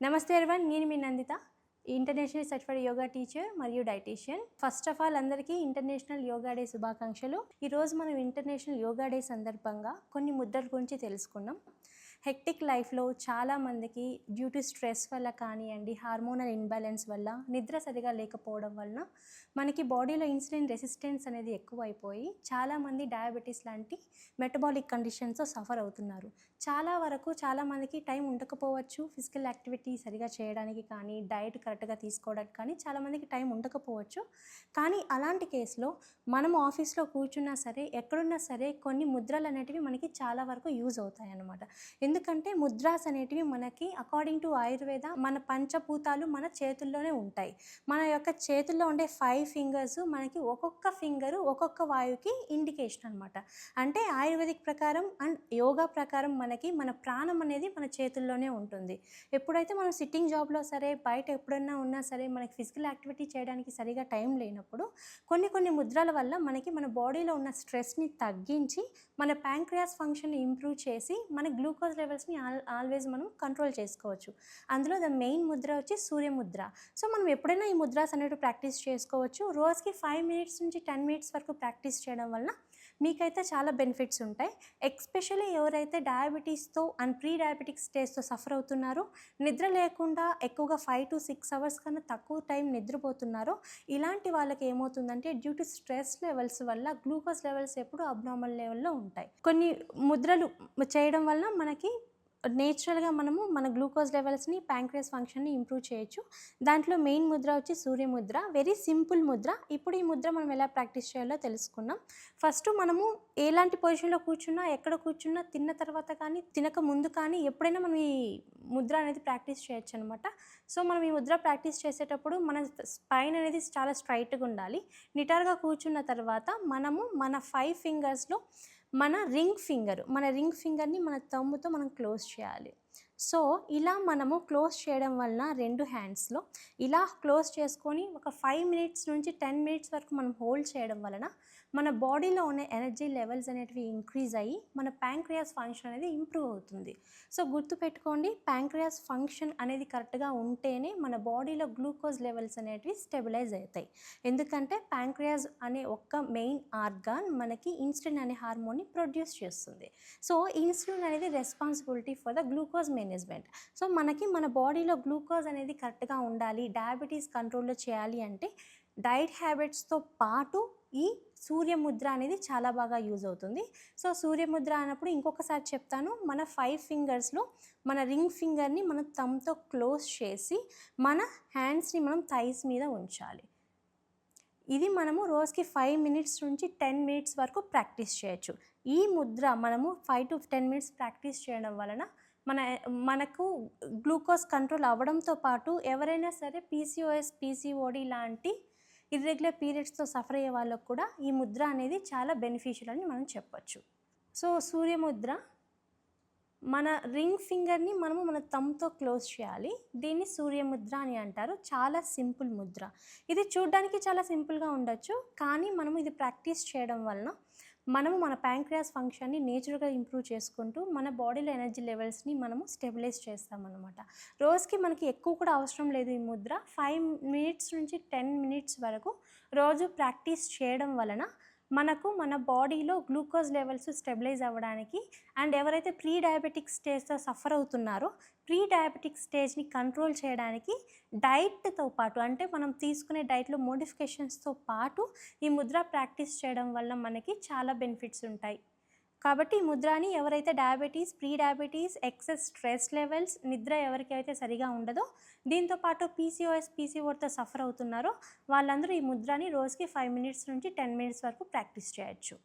నమస్తే ఎవరివన్, నేను మీ Nanditha, international certified yoga teacher మరియు డైటీషియన్. ఫస్ట్ ఆఫ్ ఆల్ అందరికీ ఇంటర్నేషనల్ యోగా డే శుభాకాంక్షలు. ఈరోజు మనం ఇంటర్నేషనల్ యోగా డే సందర్భంగా కొన్ని ముద్రల గురించి తెలుసుకున్నాం. హెక్టిక్ లైఫ్లో చాలామందికి డ్యూ టు స్ట్రెస్ వల్ల కానివ్వండి, హార్మోనల్ ఇన్బ్యాలెన్స్ వల్ల, నిద్ర సరిగా లేకపోవడం వలన మనకి బాడీలో ఇన్సులిన్ రెసిస్టెన్స్ అనేది ఎక్కువైపోయి చాలామంది డయాబెటీస్ లాంటి మెటబాలిక్ కండిషన్స్తో సఫర్ అవుతున్నారు. చాలామందికి టైం ఉండకపోవచ్చు ఫిజికల్ యాక్టివిటీ సరిగా చేయడానికి కానీ, డైట్ కరెక్ట్గా తీసుకోవడానికి కానీ చాలామందికి టైం ఉండకపోవచ్చు. కానీ అలాంటి కేసులో మనం ఆఫీస్లో కూర్చున్నా సరే, ఎక్కడున్నా సరే కొన్ని ముద్రలు అనేటివి మనకి చాలా వరకు యూజ్ అవుతాయి అన్నమాట. ఎందుకంటే ముద్రాస్ అనేటివి మనకి అకార్డింగ్ టు ఆయుర్వేద మన పంచభూతాలు మన చేతుల్లోనే ఉంటాయి. మన యొక్క చేతుల్లో ఉండే 5 ఫింగర్స్ మనకి ఒక్కొక్క ఫింగరు ఒక్కొక్క వాయువుకి ఇండికేషన్ అనమాట. అంటే ఆయుర్వేదిక్ ప్రకారం అండ్ యోగా ప్రకారం మనకి మన ప్రాణం అనేది మన చేతుల్లోనే ఉంటుంది. ఎప్పుడైతే మనం సిట్టింగ్ జాబ్లో సరే, బయట ఎప్పుడన్నా ఉన్నా సరే, మనకి ఫిజికల్ యాక్టివిటీ చేయడానికి సరిగా టైం లేనప్పుడు కొన్ని ముద్రల వల్ల మనకి మన బాడీలో ఉన్న స్ట్రెస్ని తగ్గించి మన ప్యాంక్రియాస్ ఫంక్షన్ ఇంప్రూవ్ చేసి మన గ్లూకోజ్ లెవెల్స్ని ఆల్వేస్ మనం కంట్రోల్ చేసుకోవచ్చు. అందులో ద మెయిన్ ముద్ర వచ్చి సూర్యముద్ర. సో మనం ఎప్పుడైనా ఈ ముద్రాస్ అనేవి ప్రాక్టీస్ చేసుకోవచ్చు. రోజుకి 5 మినిట్స్ నుంచి 10 మినిట్స్ వరకు ప్రాక్టీస్ చేయడం వల్ల మీకైతే చాలా బెనిఫిట్స్ ఉంటాయి. ఎస్పెషల్లీ ఎవరైతే డయాబెటీస్తో అండ్ ప్రీ డయాబెటిక్ స్టేజ్తో సఫర్ అవుతున్నారో, నిద్ర లేకుండా ఎక్కువగా 5 to 6 అవర్స్ కన్నా తక్కువ టైం నిద్రపోతున్నారో, ఇలాంటి వాళ్ళకి ఏమవుతుందంటే డ్యూ టు స్ట్రెస్ లెవెల్స్ వల్ల గ్లూకోజ్ లెవెల్స్ ఎప్పుడు అబ్నార్మల్ లెవెల్లో ఉంటాయి. కొన్ని ముద్రలు చేయడం వలన మనకి నేచురల్గా మనము మన గ్లూకోజ్ లెవెల్స్ని, ప్యాంక్రియాస్ ఫంక్షన్ని ఇంప్రూవ్ చేయొచ్చు. దాంట్లో మెయిన్ ముద్ర వచ్చి సూర్యముద్ర. Very simple Mudra. ఇప్పుడు ఈ ముద్ర మనం ఎలా ప్రాక్టీస్ చేయాలో తెలుసుకున్నాం. ఫస్ట్ మనము ఎలాంటి పొజిషన్లో కూర్చున్నా, ఎక్కడ కూర్చున్నా, తిన్న తర్వాత కానీ, తినక ముందు కానీ ఎప్పుడైనా మనం ఈ ముద్ర అనేది ప్రాక్టీస్ చేయొచ్చు అనమాట. సో మనం ఈ ముద్ర ప్రాక్టీస్ చేసేటప్పుడు మన స్పైన్ అనేది చాలా స్ట్రైట్గా ఉండాలి. నిటారుగా కూర్చున్న తర్వాత మనము మన 5 ఫింగర్స్లో మన రింగ్ ఫింగర్ని మన థంబ్తో మనం క్లోజ్ చేయాలి. సో ఇలా మనము క్లోజ్ చేయడం వలన 2 హ్యాండ్స్లో ఇలా క్లోజ్ చేసుకొని ఒక 5 మినిట్స్ నుంచి 10 మినిట్స్ వరకు మనం హోల్డ్ చేయడం వలన మన బాడీలో ఉన్న ఎనర్జీ లెవెల్స్ అనేటివి ఇంక్రీజ్ అయ్యి మన ప్యాంక్రియాస్ ఫంక్షన్ అనేది ఇంప్రూవ్ అవుతుంది. సో గుర్తుపెట్టుకోండి, ప్యాంక్రియాస్ ఫంక్షన్ అనేది కరెక్ట్గా ఉంటేనే మన బాడీలో గ్లూకోజ్ లెవెల్స్ అనేటివి స్టెబిలైజ్ అవుతాయి. ఎందుకంటే ప్యాంక్రియాస్ అనే ఒక్క మెయిన్ ఆర్గాన్ మనకి ఇన్సులిన్ అనే హార్మోన్ని ప్రొడ్యూస్ చేస్తుంది. సో ఇన్సులిన్ అనేది responsibility for the glucose management. So మనకి మన బాడీలో గ్లూకోజ్ అనేది కరెక్ట్గా ఉండాలి, డయాబెటీస్ కంట్రోల్లో చేయాలి అంటే డైట్ హ్యాబిట్స్తో పాటు ఈ సూర్యముద్ర అనేది చాలా బాగా యూజ్ అవుతుంది. సో సూర్యముద్ర అన్నప్పుడు ఇంకొకసారి చెప్తాను. మన 5 ఫింగర్స్లో మన రింగ్ ఫింగర్ని మనం థంబ్తో క్లోజ్ చేసి మన హ్యాండ్స్ని మనం థైస్ మీద ఉంచాలి. ఇది మనము రోజుకి 5 మినిట్స్ నుంచి 10 మినిట్స్ వరకు ప్రాక్టీస్ చేయొచ్చు. ఈ ముద్ర మనము 5 to 10 మినిట్స్ ప్రాక్టీస్ చేయడం వలన మనకు గ్లూకోజ్ కంట్రోల్ అవ్వడంతో పాటు ఎవరైనా సరే పీసీఓఎస్, పీసీఓడి లాంటి ఇర్రెగ్యులర్ పీరియడ్స్తో సఫర్ అయ్యే వాళ్ళకు కూడా ఈ ముద్ర అనేది చాలా బెనిఫిషియల్ అని మనం చెప్పొచ్చు. సో సూర్యముద్ర మన రింగ్ ఫింగర్ని మనము మన థంబ్తో క్లోజ్ చేయాలి. దీన్ని సూర్యముద్ర అని అంటారు. చాలా సింపుల్ ముద్ర. ఇది చూడడానికి చాలా సింపుల్గా ఉండొచ్చు, కానీ మనము ఇది ప్రాక్టీస్ చేయడం వలన మనము మన ప్యాంక్రియాస్ ఫంక్షన్ని నేచురల్గా ఇంప్రూవ్ చేసుకుంటూ మన బాడీలో ఎనర్జీ లెవెల్స్ని మనము స్టెబిలైజ్ చేస్తామన్నమాట. రోజుకి మనకి ఎక్కువ కూడా అవసరం లేదు. ఈ ముద్ర 5 మినిట్స్ నుంచి 10 మినిట్స్ వరకు రోజు ప్రాక్టీస్ చేయడం వలన మనకు మన బాడీలో గ్లూకోజ్ లెవెల్స్ స్టెబిలైజ్ అవ్వడానికి అండ్ ఎవరైతే ప్రీ డయాబెటిక్ స్టేజ్తో సఫర్ అవుతున్నారో ప్రీ డయాబెటిక్ స్టేజ్ని కంట్రోల్ చేయడానికి డైట్తో పాటు, అంటే మనం తీసుకునే డైట్లో మోడిఫికేషన్స్తో పాటు ఈ ముద్ర ప్రాక్టీస్ చేయడం వల్ల మనకి చాలా బెనిఫిట్స్ ఉంటాయి. కాబట్టి ఈ ముద్రని ఎవరైతే diabetes, pre diabetes, excess stress levels, నిద్ర ఎవరికైతే సరిగా ఉండదో, దీంతోపాటు పీసీఓఎస్, పీసీఓడితో సఫర్ అవుతున్నారో వాళ్ళందరూ ఈ ముద్రని రోజుకి 5 మినిట్స్ నుంచి 10 మినిట్స్ వరకు ప్రాక్టీస్ చేయొచ్చు.